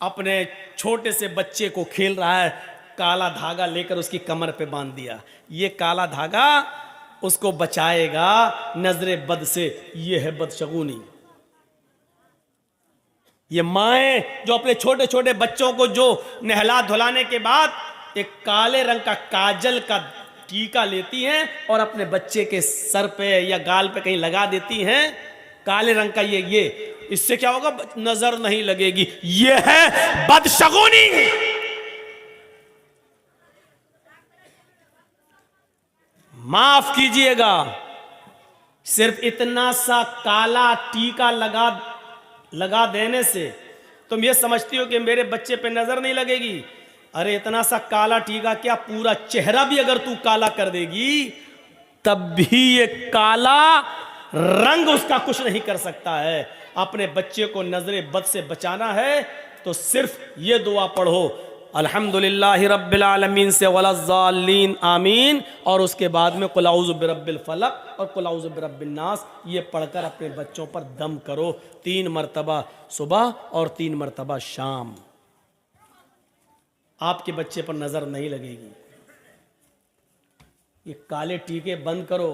अपने छोटे से बच्चे को खेल रहा है, काला धागा लेकर उसकी कमर पे बांध दिया। ये काला धागा उसको बचाएगा नजरे बद से। ये है बदशगुनी। ये माएं जो अपने छोटे छोटे बच्चों को जो नहला धुलाने के बाद एक काले रंग का काजल का टीका लेती हैं और अपने बच्चे के सर पे या गाल पे कहीं लगा देती हैं, काले रंग का ये इससे क्या होगा? नजर नहीं लगेगी। ये है बदशगुनी। माफ कीजिएगा, सिर्फ इतना सा काला टीका लगा देने से तुम ये समझती हो कि मेरे बच्चे पे नजर नहीं लगेगी। अरे इतना सा काला टीका क्या, पूरा चेहरा भी अगर तू काला कर देगी तब भी ये काला रंग उसका कुछ नहीं कर सकता है। अपने बच्चे को नजरे बद से बचाना है तो सिर्फ ये दुआ पढ़ो, अल्हम्दुलिल्लाहि रब्बिल आलमीन से वलज़्ज़ालीन आमीन, और उसके बाद में कुल औज़ु बिरब्बिल फलक और कुल औज़ु बिरब्बिन नास ये पढ़कर अपने बच्चों पर दम करो 3 मरतबा सुबह और 3 मरतबा शाम। आपके बच्चे पर नजर नहीं लगेगी। ये काले टीके बंद करो।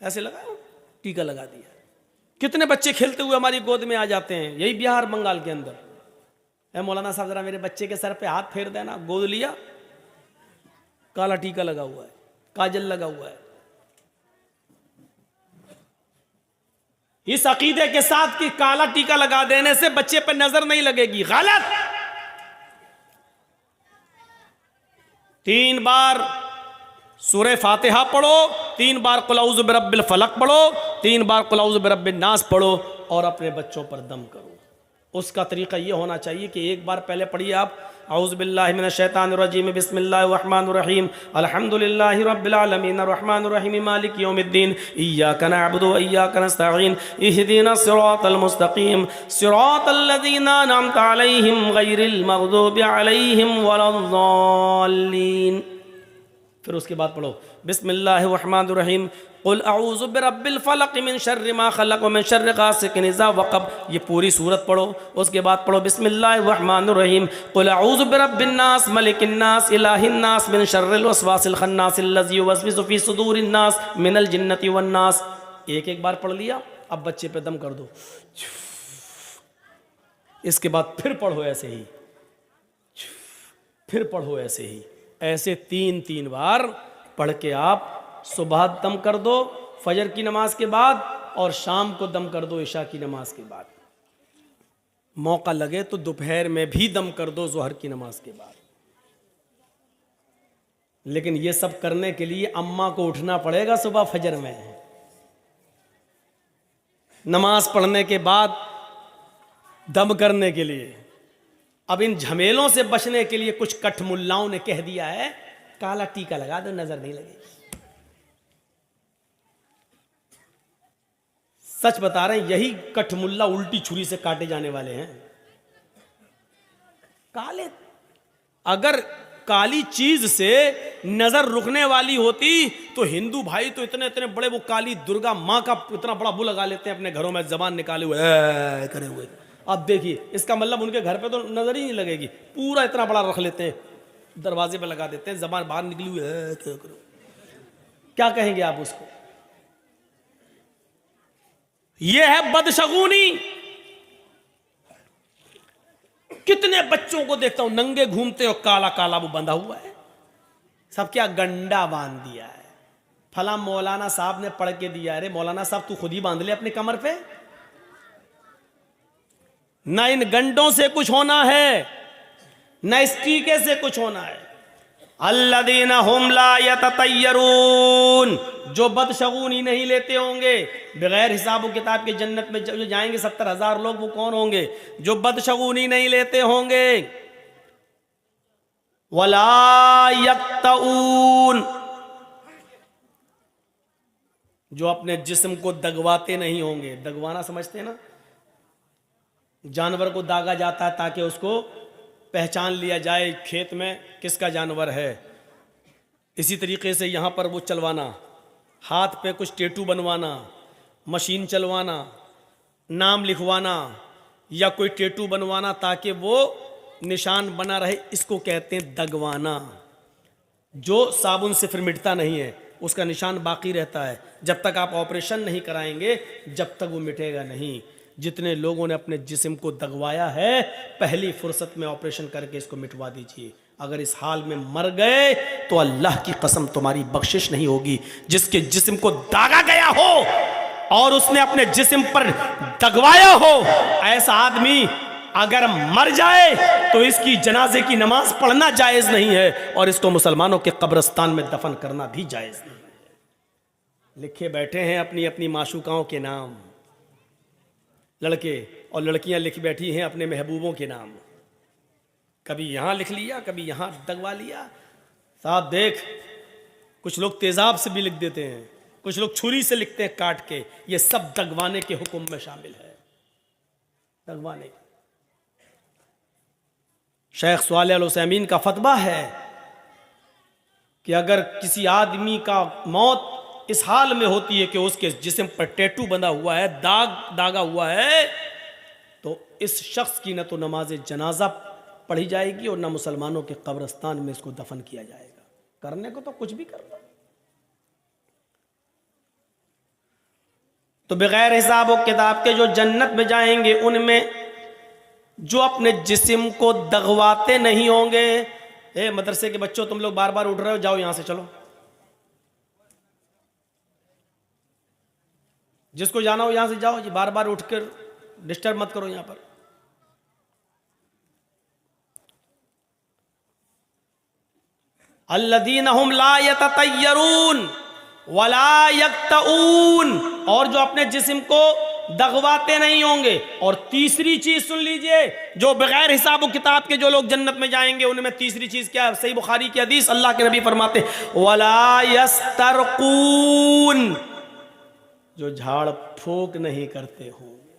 ऐसे लगाओ, टीका लगा दिया। कितने बच्चे खेलते हुए हमारी गोद में आ जाते हैं, यही बिहार बंगाल के अंदर। ए मौलाना साहब जरा मेरे बच्चे के सर पे हाथ फेर देना। गोद लिया, काला टीका लगा हुआ है, काजल लगा हुआ है। इस अकीदे के साथ कि काला टीका लगा देने से बच्चे पर नजर नहीं लगेगी, गलत। 3 बार सूरह फातिहा पढ़ो, 3 बार कुल औज़ु बिरब्बिल फलक पढ़ो, 3 बार कुल औज़ु बिरब्बिन नास पढ़ो और अपने बच्चों पर दम करो। उसका तरीका ये होना चाहिए कि एक बार पहले पढ़िए आप औज़ु बिल्लाहि मिनश शैतानिर रजीम बिस्मिल्लाहिर रहमानिर रहीम अल्हम्दुलिल्लाहि रब्बिल आलमीन अर्रहमानिर रहीम मालिकि यौमिद्दीन इय्याका नअबुदु व इय्याका नस्तईन इहदिनस सिरातल मुस्तकीम सिरातल लज़ीना अनअमता अलैहिम गैरिल मग़दूबि अलैहिम वलद्दाल्लीन। फिर उसके बाद पढ़ो बिस्मिल्लाहिर रहमानिर रहीम कुल अऊज़ु बिरब्बिल फलक मिन शर्रि मा खलक़ व मिन शर्रि गासिकिन इज़ा वक़ब। ये पूरी सूरत पढ़ो। उसके बाद पढ़ो बिस्मिल्लाहिर रहमानिर रहीम कुल अऊज़ु बिरब्बिन नास मलिकिन नास इलाहिन नास मिन शर्रिल वसवासिल खन्नास अल्लज़ी युवस्विसु फ़ी सुदूरिन नास मिनल जिन्नति वन नास। एक बार पढ़ लिया, अब बच्चे पे दम कर दो। इसके बाद फिर पढ़ो ऐसे ही, फिर पढ़ो ऐसे ही, ऐसे 3 बार पढ़ के आप सुबह दम कर दो फजर की नमाज के बाद और शाम को दम कर दो इशा की नमाज के बाद। मौका लगे तो दोपहर में भी दम कर दो ज़ोहर की नमाज के बाद। लेकिन ये सब करने के लिए अम्मा को उठना पड़ेगा सुबह फजर में, नमाज पढ़ने के बाद दम करने के लिए। अब इन झमेलों से बचने के लिए कुछ कठमुल्लाओं ने कह दिया है काला टीका लगा दो, नजर नहीं लगेगी। सच बता रहे हैं, यही कठमुल्ला उल्टी छुरी से काटे जाने वाले हैं। काले, अगर काली चीज से नजर रुकने वाली होती तो हिंदू भाई तो इतने इतने बड़े वो काली दुर्गा माँ का इतना बड़ा वो लगा लेते हैं अपने घरों में, जबान निकाले हुए करे हुए। अब देखिए, इसका मतलब उनके घर पे तो नजर ही नहीं लगेगी, पूरा इतना बड़ा रख लेते हैं, दरवाजे पे लगा देते हैं, जबान बाहर निकली हुई है। क्या कहेंगे आप उसको? यह है बदशगुनी। कितने बच्चों को देखता हूं नंगे घूमते और काला काला वो बंधा हुआ है। सब क्या गंडा बांध दिया है। फला मौलाना साहब ने पढ़ के दिया। अरे मौलाना साहब तू खुद ही बांध ले अपने कमर पे। न इन गंडों से कुछ होना है, न इस टीके से कुछ होना है। अल्लज़ीना हुम ला यततय्यरून, जो बदशगुनी नहीं लेते होंगे, बगैर हिसाब व किताब के जन्नत में जो जाएंगे 70,000 लोग, वो कौन होंगे? जो बदशगुनी नहीं लेते होंगे। वला यक्तऊन, जो अपने जिस्म को दगवाते नहीं होंगे। दगवाना समझते हैं ना, जानवर को दागा जाता है ताकि उसको पहचान लिया जाए खेत में किसका जानवर है। इसी तरीके से यहां पर वो चलवाना, हाथ पे कुछ टैटू बनवाना, मशीन चलवाना, नाम लिखवाना या कोई टैटू बनवाना ताकि वो निशान बना रहे, इसको कहते हैं दगवाना। जो साबुन से फिर मिटता नहीं है, उसका निशान बाकी रहता है। जब तक आप ऑपरेशन नहीं कराएंगे जब तक वो मिटेगा नहीं। जितने लोगों ने अपने जिस्म को दगवाया है, पहली फुर्सत में ऑपरेशन करके इसको मिटवा दीजिए। अगर इस हाल में मर गए तो अल्लाह की कसम तुम्हारी बख्शिश नहीं होगी। जिसके जिस्म को दागा गया हो और उसने अपने जिस्म पर दगवाया हो, ऐसा आदमी अगर मर जाए तो इसकी जनाजे की नमाज पढ़ना जायज नहीं है और इसको मुसलमानों के कब्रिस्तान में दफन करना भी जायज नहीं है। लिखे बैठे हैं अपनी अपनी माशूकाओं के नाम, लड़के और लड़कियां लिख बैठी हैं अपने महबूबों के नाम। कभी यहां लिख लिया, कभी यहां दगवा लिया। साहब देख, कुछ लोग तेजाब से भी लिख देते हैं, कुछ लोग छुरी से लिखते हैं काट के। ये सब दगवाने के हुक्म में शामिल है, दगवाने के। शेख सालेह अल उसैमीन का फतवा है कि अगर किसी आदमी का मौत इस हाल में होती है कि उसके जिस्म पर टैटू बंधा हुआ है, दागा हुआ है, तो इस शख्स की न तो नमाज जनाजा पढ़ी जाएगी और न मुसलमानों के कब्रिस्तान में इसको दफन किया जाएगा। करने को तो कुछ भी कर लो। तो बगैर हिसाब और किताब के जो जन्नत में जाएंगे, उनमें जो अपने जिस्म को दगवाते नहीं होंगे। ए मदरसे के बच्चों, तुम लोग बार बार उठ रहे हो, जाओ यहां से चलो। जिसको जाना हो यहां से जाओ जी, बार बार उठकर डिस्टर्ब मत करो यहां पर। अल्लदीना हुम ला यततय्यरून वला यक्तऊन, और जो अपने जिस्म को दगवाते नहीं होंगे। और तीसरी चीज सुन लीजिए, जो बगैर हिसाब व किताब के जो लोग जन्नत में जाएंगे, उनमें तीसरी चीज क्या है? सही बुखारी की हदीस, अल्लाह के नबी फरमाते वला यस्तरकून, जो झाड़ फूक नहीं करते होंगे।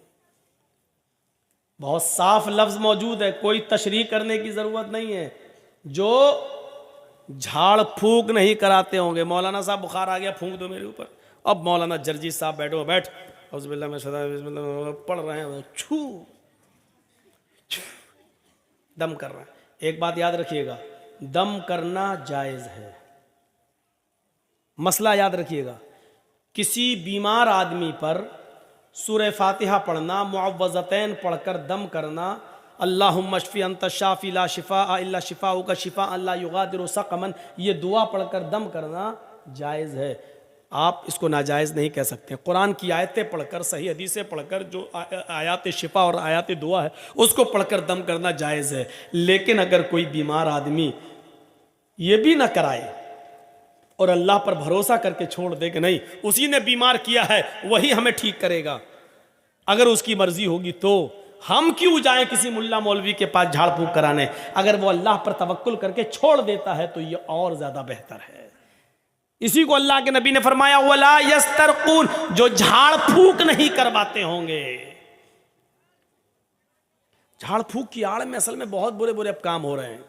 बहुत साफ लफ्ज मौजूद है, कोई तशरीह करने की जरूरत नहीं है। जो झाड़ फूक नहीं कराते होंगे। मौलाना साहब बुखार आ गया, फूंक दो मेरे ऊपर। अब मौलाना जर्जी साहब बैठो, बैठ, औज़ुबिल्लाह में सदा पढ़ रहे हैं, छू दम कर रहे हैं। एक बात याद रखिएगा, दम करना जायज है। मसला याद रखिएगा, किसी बीमार आदमी पर सूरह फातिहा पढ़ना, मुअव्वज़तैन पढ़कर दम करना, अल्लाहुम्मा शफ़ी अंत शाफ़ी ला शिफ़ा इल्ला शिफ़ाउ का शिफ़ा अल्ला युगादिरु सक़मन, ये दुआ पढ़कर दम करना जायज़ है। आप इसको नाजायज़ नहीं कह सकते। कुरान की आयतें पढ़कर, सही हदीसें पढ़कर, जो आयात शिफ़ा और आयात दुआ है उसको पढ़कर दम करना जायज़ है। लेकिन अगर कोई बीमार आदमी ये भी ना कराए और अल्लाह पर भरोसा करके छोड़ दे कि नहीं उसी ने बीमार किया है, वही हमें ठीक करेगा, अगर उसकी मर्जी होगी, तो हम क्यों जाएं किसी मुल्ला मौलवी के पास झाड़ फूक कराने? अगर वो अल्लाह पर तवक्कुल करके छोड़ देता है तो ये और ज्यादा बेहतर है। इसी को अल्लाह के नबी ने फरमाया वला यस्तरकून, जो झाड़ फूक नहीं करवाते होंगे। झाड़ फूक की आड़ में असल में बहुत बुरे बुरे काम हो रहे हैं।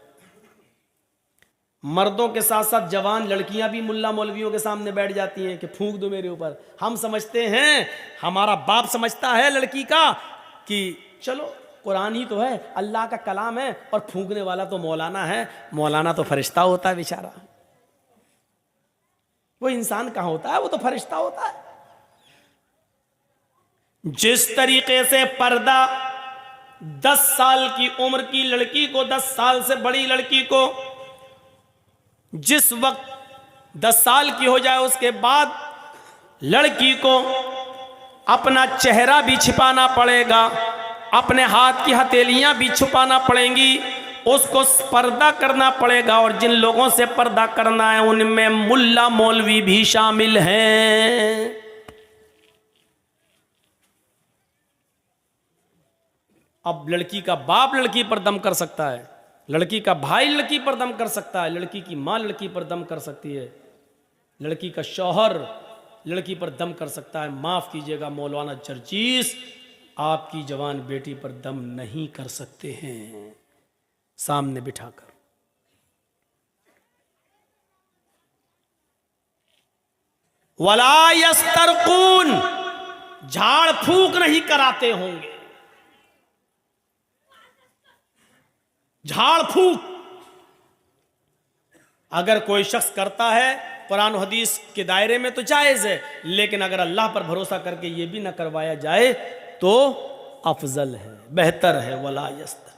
मर्दों के साथ साथ जवान लड़कियां भी मुल्ला मौलवियों के सामने बैठ जाती हैं कि फूंक दो मेरे ऊपर। हम समझते हैं, हमारा बाप समझता है लड़की का कि चलो कुरान ही तो है, अल्लाह का कलाम है, और फूंकने वाला तो मौलाना है। मौलाना तो फरिश्ता होता है बेचारा, वो इंसान कहां होता है, वो तो फरिश्ता होता है। जिस तरीके से पर्दा 10 साल की उम्र की लड़की को, 10 साल से बड़ी लड़की को जिस वक्त 10 साल की हो जाए उसके बाद लड़की को अपना चेहरा भी छिपाना पड़ेगा, अपने हाथ की हथेलियां भी छुपाना पड़ेंगी, उसको पर्दा करना पड़ेगा। और जिन लोगों से पर्दा करना है उनमें मुल्ला मौलवी भी शामिल हैं। अब लड़की का बाप लड़की पर दम कर सकता है, लड़की का भाई लड़की पर दम कर सकता है, लड़की की माँ लड़की पर दम कर सकती है, लड़की का शौहर लड़की पर दम कर सकता है। माफ कीजिएगा मौलाना जर्जीस, आपकी जवान बेटी पर दम नहीं कर सकते हैं सामने बिठाकर। वला यस्तरकून, झाड़ फूक नहीं कराते होंगे। झाड़ फूक अगर कोई शख्स करता है कुरान और हदीस के दायरे में तो जायज है, लेकिन अगर अल्लाह पर भरोसा करके ये भी ना करवाया जाए तो अफजल है, बेहतर है। वला यस्तर